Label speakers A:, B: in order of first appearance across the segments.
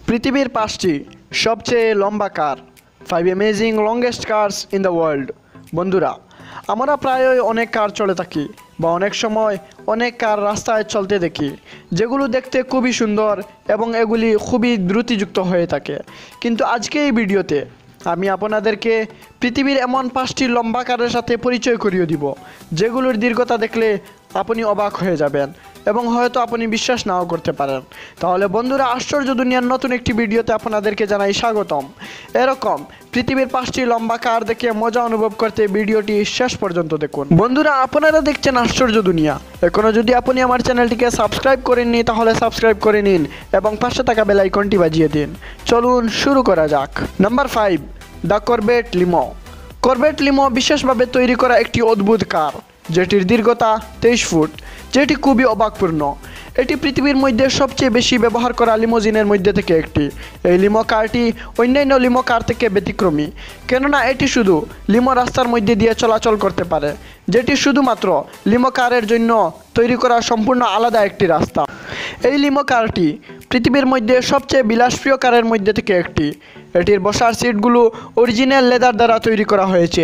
A: পৃথিবীর 5টি সবচেয়ে লম্বা car, 5 amazing longest cars in the world. বন্ধুরা, আমরা প্রায়ই অনেক কার চলে থাকি বা অনেক সময় অনেক কার রাস্তায় চলতে দেখি, যেগুলো দেখতে খুবই সুন্দর এবং এগুলি খুবই দ্রুতিযুক্ত হয়ে থাকে। কিন্তু আজকে এই ভিডিওতে আমি আপনাদেরকে পৃথিবীর এমন 5টি লম্বা কারের সাথে পরিচয় করিয়ে দিব, যেগুলোর দীর্ঘতা দেখলে আপনি অবাক হয়ে যাবেন এবং হয়তো আপনি বিশ্বাস নাও করতে পারেন। তাহলে বন্ধুরা, আশ্চর্য দুনিয়ার নতুন একটি ভিডিওতে আপনাদেরকে জানাই স্বাগতম। এরকম পৃথিবীর 5টি লম্বা কার দেখে মজা অনুভব করতে ভিডিওটি শেষ পর্যন্ত দেখুন। বন্ধুরা, আপনারা দেখছেন আশ্চর্য দুনিয়া। এখনও যদি আপনি আমার চ্যানেলটিকে সাবস্ক্রাইব করেননি তাহলে সাবস্ক্রাইব করে নিন এবং পাশে থাকা বেল আইকনটি বাজিয়ে দিন। চলুন শুরু করা যাক। Number 5, the corvette limo. Corvette limo বিশেষভাবে তৈরি করা একটি অদ্ভুত কার, যেটির দীর্ঘতা 23 ফুট, যেটি খুবই অবাকপূর্ণ। এটি পৃথিবীর মধ্যে সবচেয়ে বেশি ব্যবহার করা লিমোজিনের মধ্যে থেকে একটি। এই লিমো কারটি অন্যান্য লিমো কার থেকে ব্যতিক্রমী, কেননা এটি শুধু লিমো রাস্তার মধ্যে দিয়ে চলাচল করতে পারে, যেটি শুধুমাত্র লিমো কারের জন্য তৈরি করা সম্পূর্ণ আলাদা একটি রাস্তা। এই লিমো কারটি পৃথিবীর মধ্যে সবচেয়ে বিলাসপ্রিয় কারের মধ্যে থেকে একটি। এটির বসার সিটগুলো অরিজিনাল লেদার দ্বারা তৈরি করা হয়েছে।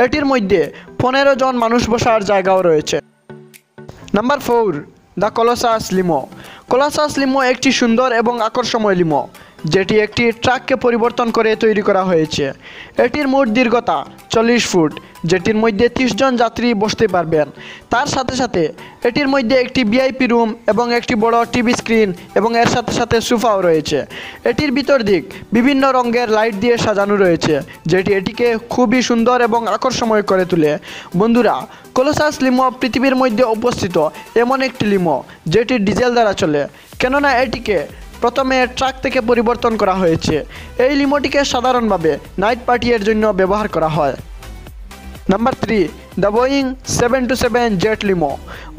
A: এটির মধ্যে 15 জন মানুষ বসার জায়গাও রয়েছে। Number 4, the Colossus limo. Colossus limo একটি সুন্দর এবং আকর্ষণীয় লিমো, যেটি একটি ট্রাককে পরিবর্তন করে তৈরি করা হয়েছে। এটির মোট দীর্ঘতা 40 ফুট, যেটির মধ্যে 30 জন যাত্রী বসতে পারবেন। তার সাথে সাথে এটির মধ্যে একটি ভিআইপি রুম এবং একটি বড় টিভি স্ক্রিন এবং এর সাথে সাথে সোফাও রয়েছে। এটির ভিতর দিক বিভিন্ন রঙের লাইট দিয়ে সাজানো রয়েছে, যেটি এটিকে খুবই সুন্দর এবং আকর্ষণীয় করে তোলে। বন্ধুরা, কলোসাস লিমো পৃথিবীর মধ্যে উপস্থিত এমন একটি লিমো যেটি ডিজেল দ্বারা চলে, কেননা এটিকে প্রথমে ট্রাক থেকে পরিবর্তন করা হয়েছে। এই লিমোটিকে সাধারণভাবে নাইট পার্টির জন্য ব্যবহার করা হয়। Number 3, the Boeing 727 jet limo.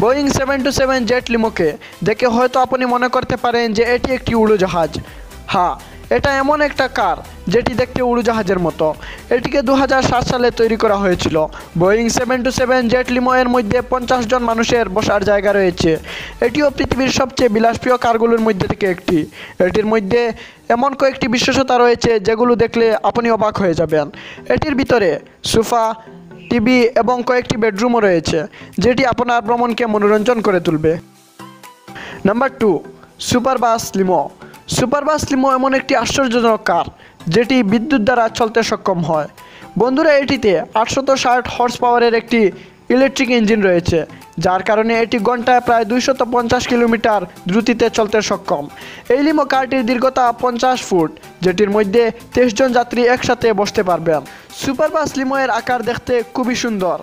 A: Boeing 727 jet লিমোকে দেখে হয়তো আপনি মনে করতে পারেন যে এটি একটি উড়োজাহাজ। হ্যাঁ, এটা এমন একটা কার যেটি দেখতে উড়োজাহাজের মতো। এটিকে 2007 সালে তৈরি করা হয়েছিল। বোয়িং 727 জেট লিমো এর মধ্যে 50 জন মানুষের বসার জায়গা রয়েছে। এটিও পৃথিবীর সবচেয়ে বিলাসপ্রিয় কারগুলোর মধ্যে থেকে একটি। এটির মধ্যে এমন কয়েকটি বিশেষতা রয়েছে যেগুলো দেখলে আপনি অবাক হয়ে যাবেন। এটির ভিতরে সোফা, টিভি এবং কয়েকটি বেডরুমও রয়েছে, যেটি আপনার ভ্রমণকে মনোরঞ্জন করে তুলবে। Number 2, super bus limo. Super bus limo এমন একটি আশ্চর্যজনক কার যেটি বিদ্যুৎ দ্বারা চলতে সক্ষম হয়। বন্ধুরা, এটিতে 860 হর্স পাওয়ারের একটি ইলেকট্রিক ইঞ্জিন রয়েছে, যার কারণে এটি ঘন্টায় প্রায় 250 কিলোমিটার দ্রুতিতে চলতে সক্ষম। এই লিমো কারটির দীর্ঘতা 50 ফুট, যেটির মধ্যে 23 জন যাত্রী একসাথে বসতে পারবেন। সুপার বাস লিমো এর আকার দেখতে খুবই সুন্দর,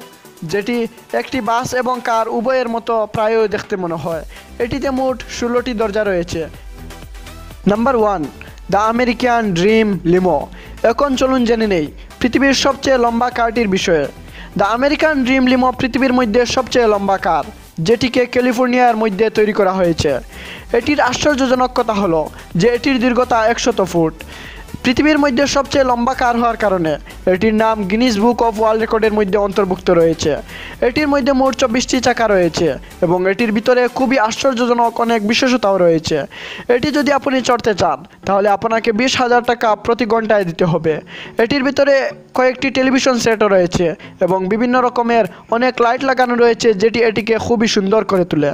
A: যেটি একটি বাস এবং কার উভয়ের মতো প্রায়ই দেখতে মনে হয়। এটিতে মোট 16টি দরজা রয়েছে। Number 1, the American dream limo. এখন চলুন জেনে নেই পৃথিবীর সবচেয়ে লম্বা কারটির বিষয়ে। দ্য আমেরিকান ড্রিম লিমো পৃথিবীর মধ্যে সবচেয়ে লম্বা কার, যেটিকে ক্যালিফোর্নিয়ার মধ্যে তৈরি করা হয়েছে। এটির আশ্চর্যজনক কথা হলো যে এটির দীর্ঘতা 100 ফুট। পৃথিবীর মধ্যে সবচেয়ে লম্বা কার হওয়ার কারণে এটির নাম গিনিস বুক অফ ওয়ার্ল্ড রেকর্ডের মধ্যে অন্তর্ভুক্ত রয়েছে। এটির মধ্যে মোট 24টি চাকা রয়েছে এবং এটির ভিতরে খুবই আশ্চর্যজনক অনেক বিশেষতাও রয়েছে। এটি যদি আপনি চড়তে চান তাহলে আপনাকে 20,000 টাকা প্রতি ঘন্টায় দিতে হবে। এটির ভিতরে কয়েকটি টেলিভিশন সেটও রয়েছে এবং বিভিন্ন রকমের অনেক লাইট লাগানো রয়েছে, যেটি এটিকে খুবই সুন্দর করে তোলে।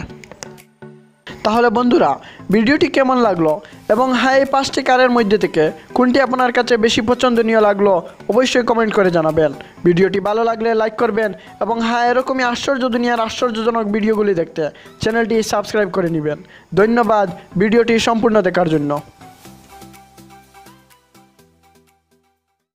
A: তাহলে বন্ধুরা, ভিডিওটি কেমন লাগলো এবং হ্যাঁ, এই 5টি কারের মধ্যে থেকে কোনটি আপনার কাছে বেশি পছন্দনীয় লাগলো অবশ্যই কমেন্ট করে জানাবেন। ভিডিওটি ভালো লাগলে লাইক করবেন এবং হ্যাঁ, এরকমই আশ্চর্য দুনিয়ার আশ্চর্যজনক ভিডিওগুলি দেখতে চ্যানেলটি সাবস্ক্রাইব করে নেবেন। ধন্যবাদ ভিডিওটি সম্পূর্ণ দেখার জন্য।